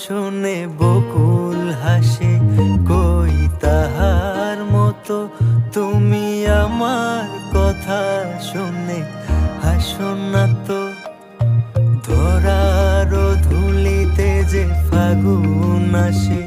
শুনে বকুল হাসে, কই তাহার মতো তুমি আমার কথা শুনে হাসো না তো। ধরার ধুলিতে যে ফাগুন আসে,